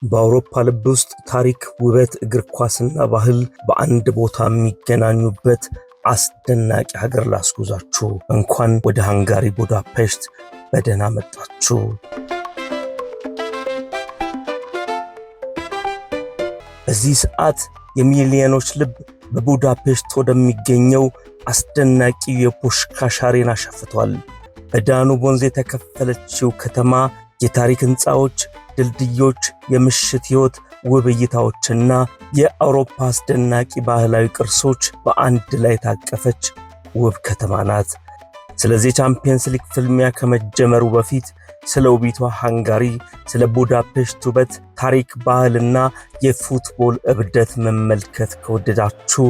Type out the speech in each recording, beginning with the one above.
በአውሮፓ ልብ ውስጥ ታሪክ፣ ውበት፣ እግር ኳስና ባህል በአንድ ቦታ የሚገናኙበት አስደናቂ ሀገር ላስጉዛችሁ። እንኳን ወደ ሃንጋሪ ቡዳፔስት በደህና መጣችሁ። በዚህ ሰዓት የሚሊዮኖች ልብ በቡዳፔስት ወደሚገኘው አስደናቂ የፑሽካሽ አሬና ሸፍቷል። በዳኑብ ወንዝ የተከፈለችው ከተማ የታሪክ ህንፃዎች፣ ድልድዮች፣ የምሽት ህይወት፣ ውብ እይታዎችና የአውሮፓ አስደናቂ ባህላዊ ቅርሶች በአንድ ላይ ታቀፈች ውብ ከተማ ናት። ስለዚህ ቻምፒየንስ ሊግ ፍልሚያ ከመጀመሩ በፊት ስለ ውቢቷ ሃንጋሪ፣ ስለ ቡዳፔስት ውበት፣ ታሪክ፣ ባህልና የፉትቦል እብደት መመልከት ከወደዳችሁ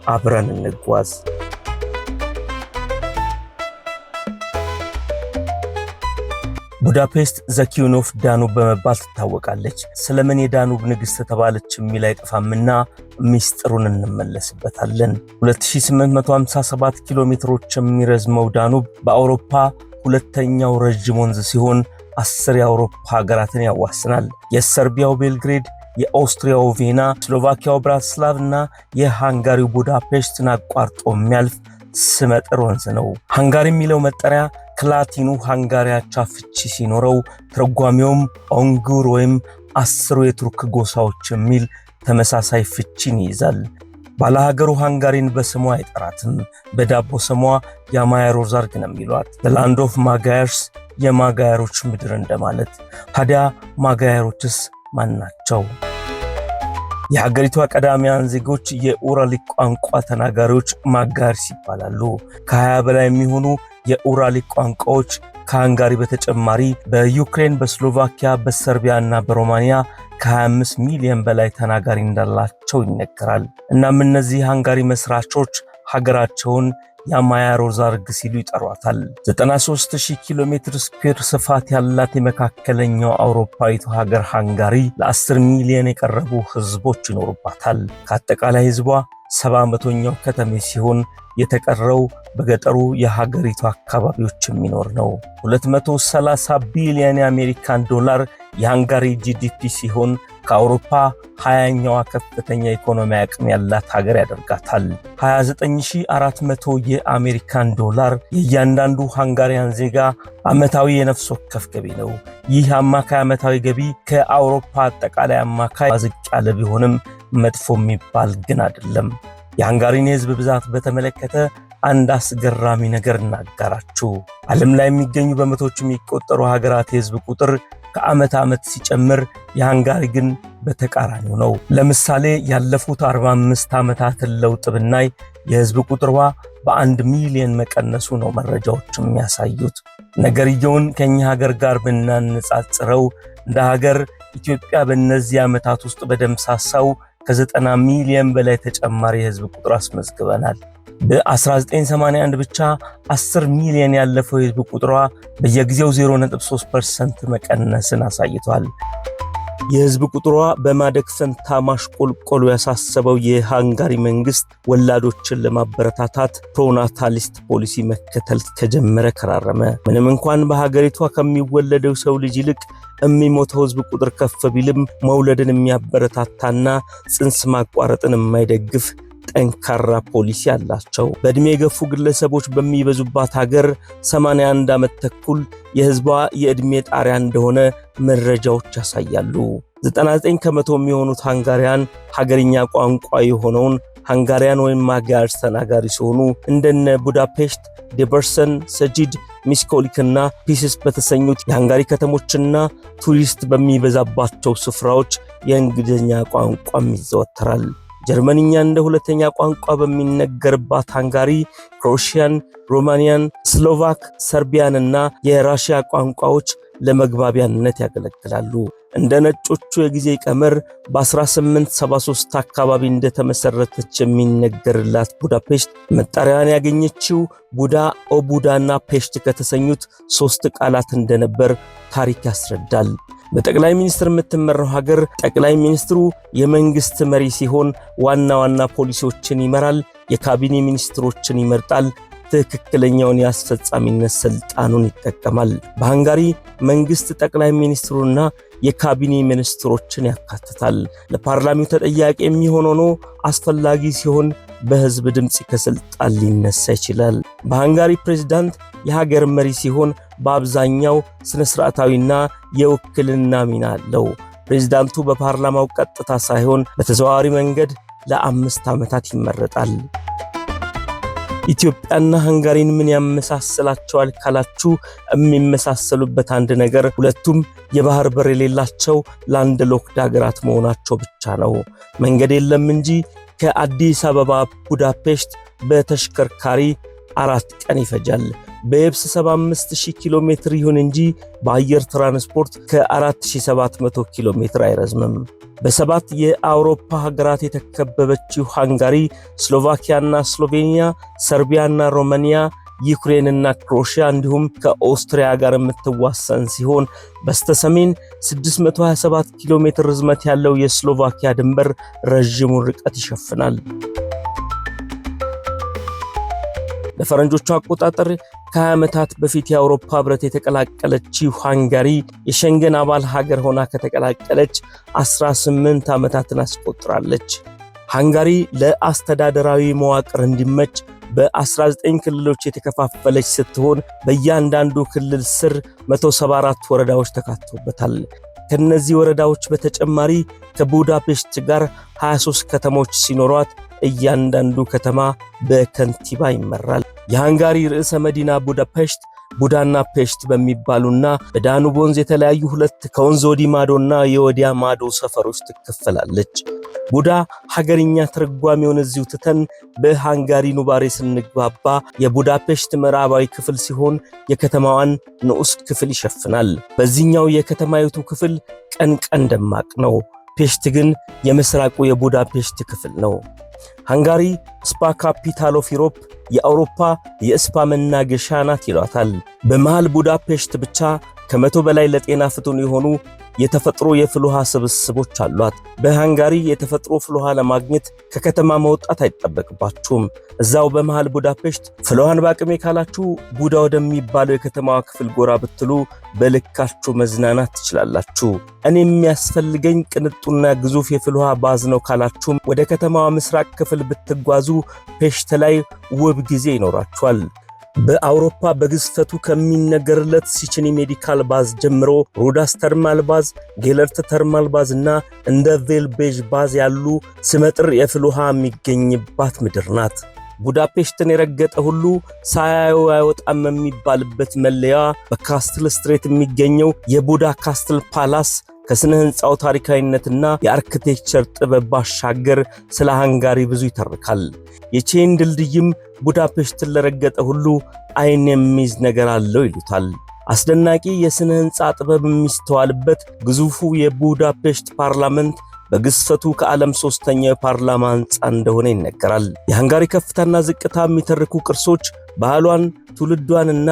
አብረን እንጓዝ። ቡዳፔስት ዘ ኪውን ኦፍ ዳኑብ በመባል ትታወቃለች። ስለምን የዳኑብ ንግሥት ተባለች የሚል አይጠፋምና ሚስጥሩን እንመለስበታለን። 2857 ኪሎ ሜትሮች የሚረዝመው ዳኑብ በአውሮፓ ሁለተኛው ረጅም ወንዝ ሲሆን 10 የአውሮፓ ሀገራትን ያዋስናል። የሰርቢያው ቤልግሬድ፣ የኦስትሪያው ቬና፣ ስሎቫኪያው ብራትስላቭ እና የሃንጋሪው ቡዳፔስትን አቋርጦ የሚያልፍ ስመጥር ወንዝ ነው። ሃንጋሪ የሚለው መጠሪያ ከላቲኑ ሃንጋሪያ አቻ ፍቺ ሲኖረው ትርጓሜውም ኦንጉር ወይም 10 የቱርክ ጎሳዎች የሚል ተመሳሳይ ፍቺን ይይዛል። ባለሀገሩ ሃንጋሪን በስሟ አይጠራትም። በዳቦ ስሟ የማያሮዛርግ ነው የሚሏት። ላንድ ኦፍ ማጋየርስ፣ የማጋየሮች ምድር እንደማለት። ታዲያ ማጋየሮችስ ማን ናቸው? የሀገሪቷ ቀዳሚያን ዜጎች የኡራሊክ ቋንቋ ተናጋሪዎች ማጋየርስ ይባላሉ። ከ20 በላይ የሚሆኑ የኡራሊክ ቋንቋዎች ከሃንጋሪ በተጨማሪ በዩክሬን፣ በስሎቫኪያ፣ በሰርቢያ እና በሮማኒያ ከ25 ሚሊዮን በላይ ተናጋሪ እንዳላቸው ይነገራል። እናም እነዚህ ሃንጋሪ መስራቾች ሀገራቸውን የማያሮዛርግ ሲሉ ይጠሯታል። 93000 ኪሎ ሜትር ስኩዌር ስፋት ያላት የመካከለኛው አውሮፓዊቱ ሀገር ሃንጋሪ ለ10 ሚሊዮን የቀረቡ ህዝቦች ይኖሩባታል። ከአጠቃላይ ህዝቧ 70% ከተሜ ሲሆን የተቀረው በገጠሩ የሀገሪቱ አካባቢዎች የሚኖር ነው። 230 ቢሊዮን የአሜሪካን ዶላር የሃንጋሪ ጂዲፒ ሲሆን ከአውሮፓ 20ኛዋ ከፍተኛ ኢኮኖሚ አቅም ያላት ሀገር ያደርጋታል። 29400 የአሜሪካን ዶላር የእያንዳንዱ ሃንጋሪያን ዜጋ ዓመታዊ የነፍስ ወከፍ ገቢ ነው። ይህ አማካይ ዓመታዊ ገቢ ከአውሮፓ አጠቃላይ አማካይ ዝቅ ያለ ቢሆንም መጥፎ የሚባል ግን አይደለም። የሃንጋሪን የህዝብ ብዛት በተመለከተ አንድ አስገራሚ ነገር እናጋራችሁ። ዓለም ላይ የሚገኙ በመቶዎች የሚቆጠሩ ሀገራት የህዝብ ቁጥር ከዓመት ዓመት ሲጨምር የሃንጋሪ ግን በተቃራኒው ነው። ለምሳሌ ያለፉት 45 ዓመታትን ለውጥ ብናይ የህዝብ ቁጥሯ በ1 ሚሊዮን መቀነሱ ነው መረጃዎች የሚያሳዩት። ነገርየውን ከኛ ሀገር ጋር ብናነጻጽረው እንደ ሀገር ኢትዮጵያ በእነዚህ ዓመታት ውስጥ በደምሳሳው ከ90 ሚሊዮን በላይ ተጨማሪ የህዝብ ቁጥር አስመዝግበናል። በ1981 ብቻ 10 ሚሊዮን ያለፈው የህዝብ ቁጥሯ በየጊዜው 0.3% መቀነስን አሳይቷል። የህዝብ ቁጥሯ በማደግ ፈንታ ማሽቆልቆሉ ያሳሰበው የሃንጋሪ መንግስት ወላዶችን ለማበረታታት ፕሮናታሊስት ፖሊሲ መከተል ከጀመረ ከራረመ። ምንም እንኳን በሀገሪቷ ከሚወለደው ሰው ልጅ ይልቅ የሚሞተው ህዝብ ቁጥር ከፍ ቢልም መውለድን የሚያበረታታና ጽንስ ማቋረጥን የማይደግፍ ጠንካራ ፖሊሲ አላቸው። በእድሜ የገፉ ግለሰቦች በሚበዙባት ሀገር 81 ዓመት ተኩል የህዝቧ የእድሜ ጣሪያ እንደሆነ መረጃዎች ያሳያሉ። 99 ከመቶ የሚሆኑት ሃንጋሪያን ሀገርኛ ቋንቋ የሆነውን ሃንጋሪያን ወይም ማጋየርስ ተናጋሪ ሲሆኑ እንደነ ቡዳፔስት፣ ዴበርሰን፣ ሰጂድ፣ ሚስኮሊክና ፒስስ በተሰኙት የሃንጋሪ ከተሞችና ቱሪስት በሚበዛባቸው ስፍራዎች የእንግሊዝኛ ቋንቋም ይዘወተራል። ጀርመንኛ እንደ ሁለተኛ ቋንቋ በሚነገርባት ሃንጋሪ ክሮሺያን፣ ሮማኒያን፣ ስሎቫክ፣ ሰርቢያንና የራሽያ ቋንቋዎች ለመግባቢያነት ያገለግላሉ። እንደ ነጮቹ የጊዜ ቀመር በ1873 አካባቢ እንደተመሰረተች የሚነገርላት ቡዳፔስት መጠሪያን ያገኘችው ቡዳ፣ ኦቡዳና ፔስት ከተሰኙት 3 ቃላት እንደነበር ታሪክ ያስረዳል። በጠቅላይ ሚኒስትር የምትመራው ሀገር ጠቅላይ ሚኒስትሩ የመንግስት መሪ ሲሆን ዋና ዋና ፖሊሲዎችን ይመራል፣ የካቢኔ ሚኒስትሮችን ይመርጣል፣ ትክክለኛውን የአስፈጻሚነት ስልጣኑን ይጠቀማል። በሃንጋሪ መንግስት ጠቅላይ ሚኒስትሩና የካቢኔ ሚኒስትሮችን ያካትታል። ለፓርላሜንቱ ተጠያቂ የሚሆነው አስፈላጊ ሲሆን በህዝብ ድምጽ ከስልጣን ሊነሳ ይችላል። በሃንጋሪ ፕሬዝዳንት የሀገር መሪ ሲሆን በአብዛኛው ስነ ስርዓታዊና የውክልና ሚና አለው። ፕሬዝዳንቱ በፓርላማው ቀጥታ ሳይሆን በተዘዋዋሪ መንገድ ለ5 ዓመታት ይመረጣል። ኢትዮጵያና ሃንጋሪን ምን ያመሳስላቸዋል ካላችሁ የሚመሳሰሉበት አንድ ነገር ሁለቱም የባህር በር የሌላቸው ላንድ ሎክድ ሀገራት መሆናቸው ብቻ ነው። መንገድ የለም እንጂ ከአዲስ አበባ ቡዳፔስት በተሽከርካሪ 4 ቀን ይፈጃል። በየብስ 75000 ኪሎ ሜትር ይሁን እንጂ በአየር ትራንስፖርት ከ4700 ኪሎ ሜትር አይረዝምም። በሰባት የአውሮፓ ሀገራት የተከበበችው ሃንጋሪ ስሎቫኪያና ስሎቬኒያ፣ ሰርቢያና ሮማኒያ፣ ዩክሬንና ክሮሺያ እንዲሁም ከኦስትሪያ ጋር የምትዋሰን ሲሆን በስተሰሜን 627 ኪሎ ሜትር ርዝመት ያለው የስሎቫኪያ ድንበር ረጅሙን ርቀት ይሸፍናል። ለፈረንጆቹ አቆጣጠር ከ20 ዓመታት በፊት የአውሮፓ ህብረት የተቀላቀለችው ሃንጋሪ የሸንገን አባል ሀገር ሆና ከተቀላቀለች 18 ዓመታትን አስቆጥራለች። ሃንጋሪ ለአስተዳደራዊ መዋቅር እንዲመች በ19 ክልሎች የተከፋፈለች ስትሆን በእያንዳንዱ ክልል ስር 174 ወረዳዎች ተካተውበታል። ከነዚህ ወረዳዎች በተጨማሪ ከቡዳፔስት ጋር 23 ከተሞች ሲኖሯት እያንዳንዱ ከተማ በከንቲባ ይመራል። የሃንጋሪ ርዕሰ መዲና ቡዳፔስት ቡዳና ፔስት በሚባሉና በዳኑብ ወንዝ የተለያዩ ሁለት ከወንዝ ወዲህ ማዶና የወዲያ ማዶ ሰፈሮች ትከፈላለች። ቡዳ ሀገርኛ ትርጓሜውን እዚሁ ትተን በሃንጋሪ ኑባሬ ስንግባባ የቡዳፔስት ምዕራባዊ ክፍል ሲሆን የከተማዋን ንዑስ ክፍል ይሸፍናል። በዚህኛው የከተማይቱ ክፍል ቀን ደማቅ ነው። ፔስት ግን የምስራቁ የቡዳፔስት ክፍል ነው። ሃንጋሪ ስፓ ካፒታል ኦፍ ዩሮፕ የአውሮፓ የስፓ መናገሻ ናት ይሏታል። በመሃል ቡዳፔስት ብቻ ከ100 በላይ ለጤና ፍቱን የሆኑ የተፈጥሮ የፍል ውሃ ስብስቦች አሏት። በሃንጋሪ የተፈጥሮ ፍል ውሃ ለማግኘት ከከተማ መውጣት አይጠበቅባችሁም። እዛው በመሃል ቡዳፔስት ፍል ውሃን በአቅሜ ካላችሁ ቡዳ ወደሚባለው የከተማዋ ክፍል ጎራ ብትሉ በልካችሁ መዝናናት ትችላላችሁ። እኔ የሚያስፈልገኝ ቅንጡና ግዙፍ የፍል ውሃ ባዝ ነው ካላችሁም ወደ ከተማዋ ምስራቅ ክፍል ብትጓዙ ፔስት ላይ ውብ ጊዜ ይኖራችኋል። በአውሮፓ በግዝፈቱ ከሚነገርለት ሲችኒ ሜዲካል ባዝ ጀምሮ ሮዳስ ተርማል ባዝ፣ ጌለርት ተርማል ባዝ እና እንደ ቬልቤዥ ባዝ ያሉ ስመጥር የፍል ውሃ የሚገኝባት ምድር ናት። ቡዳፔስትን የረገጠ ሁሉ ሳያየው አይወጣም የሚባልበት መለያ በካስትል ስትሬት የሚገኘው የቡዳ ካስትል ፓላስ ከስነ ህንጻው ታሪካዊነትና የአርኪቴክቸር ጥበብ ባሻገር ስለ ሃንጋሪ ብዙ ይተርካል። የቼን ድልድይም ቡዳፔስትን ለረገጠ ሁሉ አይን የሚይዝ ነገር አለው ይሉታል። አስደናቂ የስነ ህንጻ ጥበብ የሚስተዋልበት ግዙፉ የቡዳፔስት ፓርላመንት በግዝፈቱ ከዓለም 3ኛው የፓርላማ ህንጻ እንደሆነ ይነገራል። የሃንጋሪ ከፍታና ዝቅታ የሚተርኩ ቅርሶች ባህሏን፣ ትውልዷንና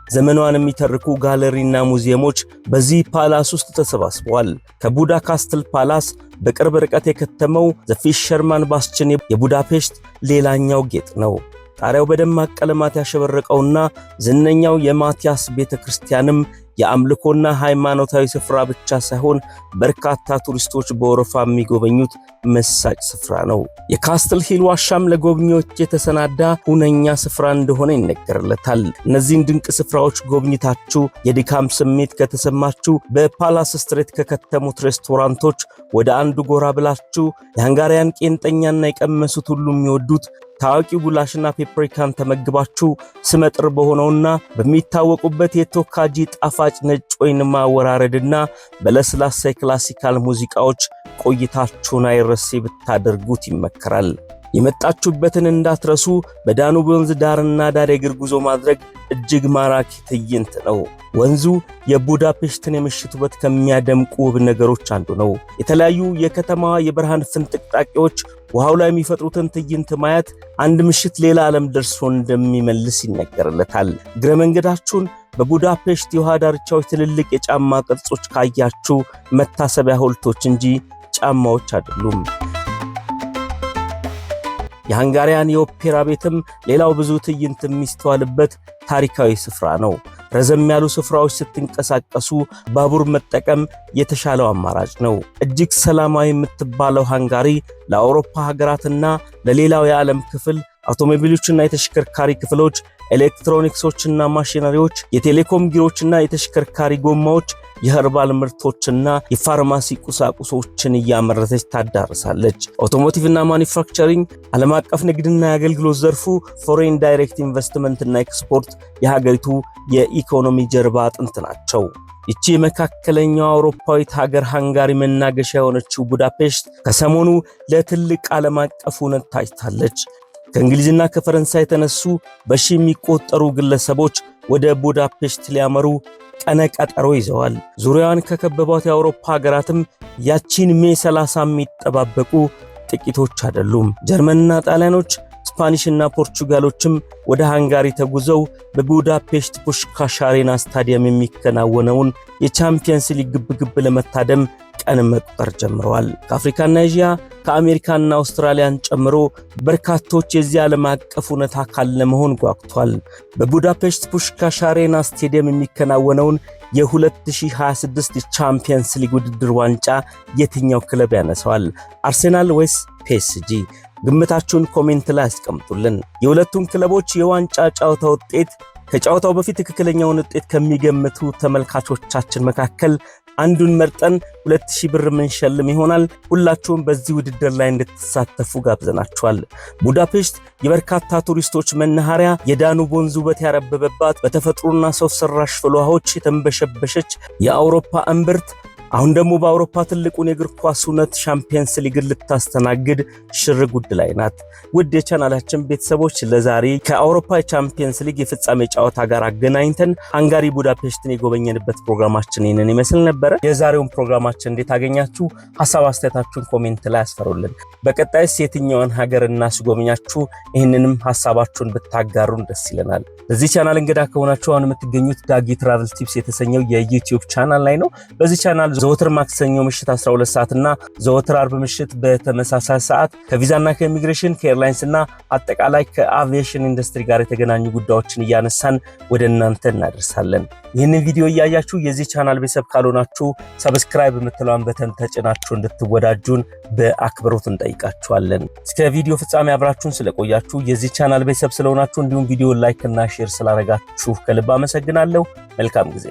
ዘመኗን የሚተርኩ ጋለሪና ሙዚየሞች በዚህ ፓላስ ውስጥ ተሰባስበዋል። ከቡዳ ካስትል ፓላስ በቅርብ ርቀት የከተመው ዘ ፊሸርማን ባስችን የቡዳፔስት ሌላኛው ጌጥ ነው። ጣሪያው በደማቅ ቀለማት ያሸበረቀውና ዝነኛው የማቲያስ ቤተክርስቲያንም የአምልኮና ሃይማኖታዊ ስፍራ ብቻ ሳይሆን በርካታ ቱሪስቶች በወረፋ የሚጎበኙት መሳጭ ስፍራ ነው። የካስትል ሂል ዋሻም ለጎብኚዎች የተሰናዳ ሁነኛ ስፍራ እንደሆነ ይነገርለታል። እነዚህን ድንቅ ስፍራዎች ጎብኝታችሁ የድካም ስሜት ከተሰማችሁ በፓላስ ስትሬት ከከተሙት ሬስቶራንቶች ወደ አንዱ ጎራ ብላችሁ የሃንጋሪያን ቄንጠኛና የቀመሱት ሁሉ የሚወዱት ታዋቂው ጉላሽና ፔፕሪካን ተመግባችሁ ስመጥር በሆነውና በሚታወቁበት የቶካጂ ጣፋጭ ነጭ ወይን ማወራረድና በለስላሳ ክላሲካል ሙዚቃዎች ቆይታችሁን አይረሴ ብታደርጉት ይመከራል። የመጣችሁበትን እንዳትረሱ። በዳኑብ ወንዝ ዳርና ዳር የእግር ጉዞ ማድረግ እጅግ ማራኪ ትዕይንት ነው። ወንዙ የቡዳፔስትን የምሽት ውበት ከሚያደምቁ ውብ ነገሮች አንዱ ነው። የተለያዩ የከተማዋ የብርሃን ፍንጥቅጣቂዎች ውሃው ላይ የሚፈጥሩትን ትዕይንት ማየት አንድ ምሽት ሌላ ዓለም ደርሶ እንደሚመልስ ይነገርለታል። እግረ መንገዳችሁን በቡዳፔስት የውሃ ዳርቻዎች ትልልቅ የጫማ ቅርጾች ካያችሁ መታሰቢያ ሐውልቶች እንጂ ጫማዎች አይደሉም። የሃንጋሪያን የኦፔራ ቤትም ሌላው ብዙ ትዕይንት የሚስተዋልበት ታሪካዊ ስፍራ ነው። ረዘም ያሉ ስፍራዎች ስትንቀሳቀሱ ባቡር መጠቀም የተሻለው አማራጭ ነው። እጅግ ሰላማዊ የምትባለው ሃንጋሪ ለአውሮፓ ሀገራትና ለሌላው የዓለም ክፍል አውቶሞቢሎችና የተሽከርካሪ ክፍሎች፣ ኤሌክትሮኒክሶችና ማሽነሪዎች፣ የቴሌኮም ጊሮችና የተሽከርካሪ ጎማዎች፣ የኸርባል ምርቶችና የፋርማሲ ቁሳቁሶችን እያመረተች ታዳርሳለች። አውቶሞቲቭና ማኒፋክቸሪንግ፣ ዓለም አቀፍ ንግድና የአገልግሎት ዘርፉ፣ ፎሬን ዳይሬክት ኢንቨስትመንትና ኤክስፖርት የሀገሪቱ የኢኮኖሚ ጀርባ አጥንት ናቸው። ይቺ የመካከለኛው አውሮፓዊት ሀገር ሃንጋሪ መናገሻ የሆነችው ቡዳፔስት ከሰሞኑ ለትልቅ ዓለም አቀፍ ሁነት ታጭታለች። ከእንግሊዝና ከፈረንሳይ የተነሱ በሺ የሚቆጠሩ ግለሰቦች ወደ ቡዳፔስት ሊያመሩ ቀነ ቀጠሮ ይዘዋል። ዙሪያዋን ከከበቧት የአውሮፓ ሀገራትም ያቺን ሜይ 30 የሚጠባበቁ ጥቂቶች አይደሉም። ጀርመንና ጣሊያኖች፣ ስፓኒሽና ፖርቹጋሎችም ወደ ሃንጋሪ ተጉዘው በቡዳፔስት ፑሽካሽ አሬና ስታዲየም የሚከናወነውን የቻምፒየንስ ሊግ ግብግብ ለመታደም ቀን መቁጠር ጀምረዋል። ከአፍሪካና ኤዥያ ከአሜሪካና አውስትራሊያን ጨምሮ በርካቶች የዚህ ዓለም አቀፍ ሁነት አካል ለመሆን ጓጉቷል። በቡዳፔስት ፑሽካሽ አሬና ስታዲየም የሚከናወነውን የ2026 ቻምፒየንስ ሊግ ውድድር ዋንጫ የትኛው ክለብ ያነሳዋል? አርሴናል ወይስ ፒኤስጂ? ግምታችሁን ኮሜንት ላይ አስቀምጡልን። የሁለቱም ክለቦች የዋንጫ ጨዋታ ውጤት ከጨዋታው በፊት ትክክለኛውን ውጤት ከሚገምቱ ተመልካቾቻችን መካከል አንዱን መርጠን 2000 ብር ምንሸልም ይሆናል። ሁላችሁም በዚህ ውድድር ላይ እንድትሳተፉ ጋብዘናችኋል። ቡዳፔስት የበርካታ ቱሪስቶች መናኸሪያ፣ የዳኑብ ወንዝ ውበት ያረበበባት፣ በተፈጥሮና ሰው ሰራሽ ፍልውሃዎች የተንበሸበሸች የአውሮፓ እምብርት፣ አሁን ደግሞ በአውሮፓ ትልቁን የእግር ኳስ ሁነት ቻምፒየንስ ሊግ ልታስተናግድ ሽር ጉድ ላይ ናት። ውድ የቻናላችን ቤተሰቦች ለዛሬ ከአውሮፓ ቻምፒየንስ ሊግ የፍጻሜ ጨዋታ ጋር አገናኝተን ሃንጋሪ ቡዳፔስትን የጎበኘንበት ፕሮግራማችን ይህንን ይመስል ነበር። የዛሬውን ፕሮግራማችን እንዴት አገኛችሁ? ሐሳብ አስተያየታችሁን ኮሜንት ላይ አስፈሩልን። በቀጣይስ የትኛውን ሀገር እናስጎብኛችሁ? ይህንንም ሐሳባችሁን ብታጋሩን ደስ ይለናል። በዚህ ቻናል እንግዳ ከሆናችሁ አሁን የምትገኙት ዳጊ ትራቨል ቲፕስ የተሰኘው የዩቲዩብ ቻናል ላይ ነው። በዚህ ቻናል ዘወትር ማክሰኞ ምሽት 12 ሰዓት እና ዘወትር አርብ ምሽት በተመሳሳይ ሰዓት ከቪዛና ከኢሚግሬሽን ከኤርላይንስና አጠቃላይ ከአቪዬሽን ኢንዱስትሪ ጋር የተገናኙ ጉዳዮችን እያነሳን ወደ እናንተ እናደርሳለን። ይህንን ቪዲዮ እያያችሁ የዚህ ቻናል ቤተሰብ ካልሆናችሁ ሰብስክራይብ የምትለውን በተን ተጭናችሁ እንድትወዳጁን በአክብሮት እንጠይቃችኋለን። እስከ ቪዲዮ ፍጻሜ አብራችሁን ስለቆያችሁ የዚህ ቻናል ቤተሰብ ስለሆናችሁ እንዲሁም ቪዲዮ ላይክ እና ሼር ስላደረጋችሁ ከልብ አመሰግናለሁ። መልካም ጊዜ